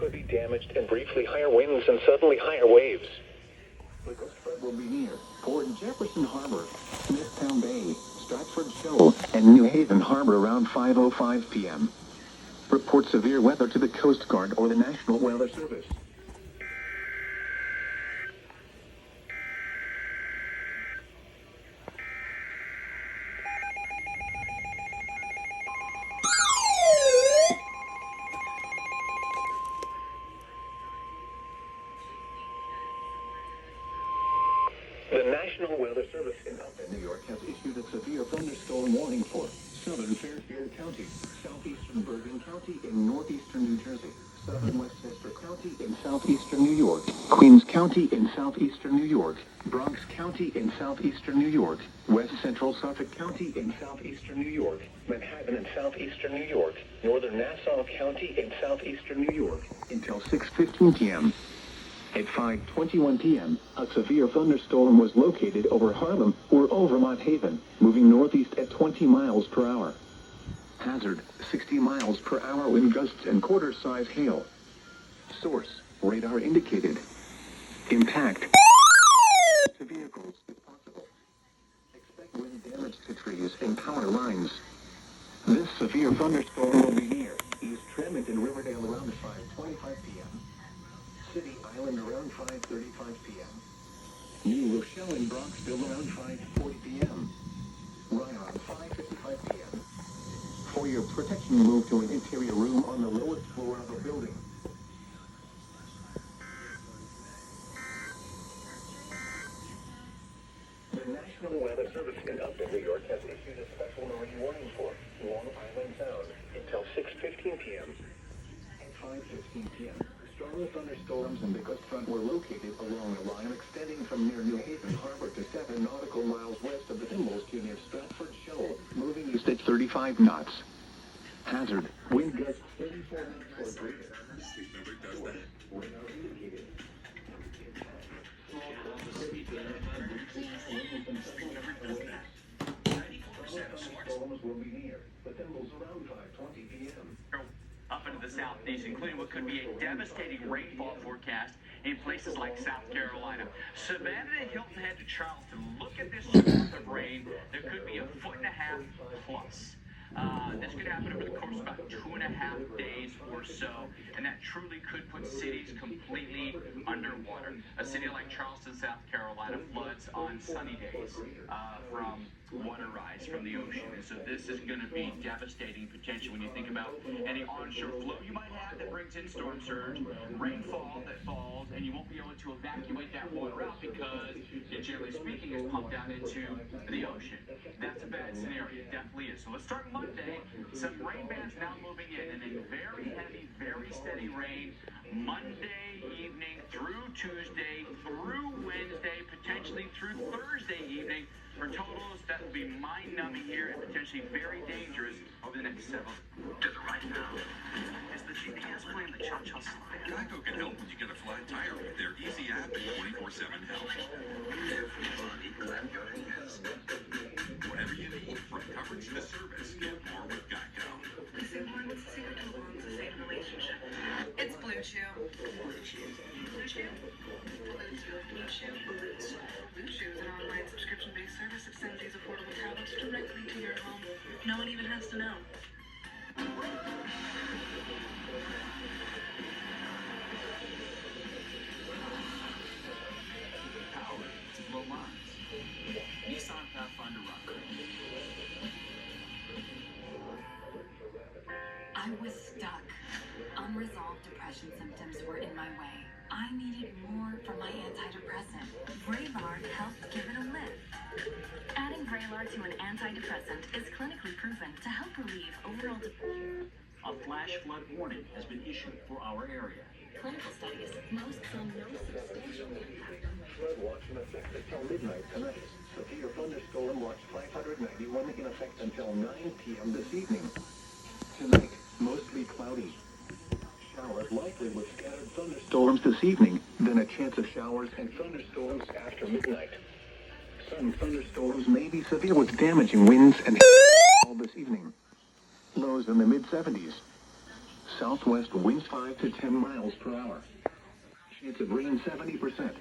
could be damaged and briefly higher winds and suddenly higher waves. The gust front will be near Port Jefferson Harbor, Smithtown Bay, Stratford Shoal, and New Haven Harbor around 5:05 p.m. Report severe weather to the Coast Guard or the National Weather Service. The National Weather Service in Upton, New York, has issued a severe thunderstorm warning for southern Fairfield County, southeastern Bergen County in northeastern New Jersey, southern Westchester County in southeastern New York, Queens County in southeastern New York, Bronx County in southeastern New York, West Central Suffolk County in southeastern New York, Manhattan in southeastern New York, northern Nassau County in southeastern New York, until 6:15 p.m. At 5:21 p.m., a severe thunderstorm was located over Harlem or over Mott Haven, moving northeast at 20 miles per hour. Hazard, 60 miles per hour wind gusts and quarter-size hail. Source, radar indicated. Impact to vehicles if possible. Expect wind damage to trees and power lines. This severe thunderstorm will be near East Tremont and Riverdale around 5:25 p.m. City Island around 5:35 p.m. New Rochelle and Bronxville around 5:40 p.m. Ryan around 5:55 p.m. For your protection, move to an interior room on the lowest floor of the building. The National Weather Service in Upton, New York, has issued a special marine warning for Long Island Sound until 6:15 p.m. At 5:15 p.m. Strong thunderstorms and the gust front were located along a line extending from near New Haven Harbor to 7 nautical miles west of the Thimbles to near Stratford Shoal, moving east at 35 knots. Hazard, wind gusts 34 knots or greater. Radar indicated. Storms will be near the Thimbles around 5:20 p.m. Up into the southeast, including what could be a devastating rainfall forecast in places like South Carolina. Savannah to Hilton Head to Charleston. Look at this amount of rain. There could be 1.5 feet plus. This could happen over the course of about 2.5 days or so, and that truly could put cities completely underwater. A city like Charleston, South Carolina floods on sunny days from water rise from the ocean, and so this is going to be devastating potential when you think about any onshore flow you might have that brings in storm surge, rainfall that falls, and you won't be able to evacuate that water out because it, generally speaking, is pumped down into the ocean. That's a bad scenario. It definitely is. So let's start Monday. Some rain bands now moving in, and then very heavy, very steady rain Monday evening through Tuesday, through Wednesday, potentially through Thursday evening. For totals, that will be mind-numbing here and potentially very dangerous over the next several. To the right now is the GPS playing the cha-cha slide. Geico can help when you get a flat tire with their easy app and 24/7 help. Everybody clap your hands. Whatever you need, from coverage to service, get more with Geico. Listen, what's the secret to a long-sustained relationship? It's Blue Chew. Blue Chew? Blue Chew? Blue Chew? Blue Chew is an online subscription-based service that sends these affordable products directly to your home. No one even has to know. Power to blow minds. Nissan Pathfinder Rockland. I was stuck. Unresolved depression symptoms were in my way. I needed more from my antidepressant. Vraylar helped give it a lift. Adding Vraylar to an antidepressant is clinically proven to help relieve overall depression. A flash flood warning has been issued for our area. Clinical studies, most saw no substantial impact on Flood watch in effect until midnight tonight. Severe thunderstorm watch 591 in effect until 9 p.m. this evening. Tonight, mostly cloudy. Showers likely with scattered thunderstorms this evening, then a chance of showers and thunderstorms after midnight. Some thunderstorms may be severe with damaging winds and all this evening. Lows in the mid-70s. Southwest winds 5 to 10 miles per hour. Chance of rain 70%.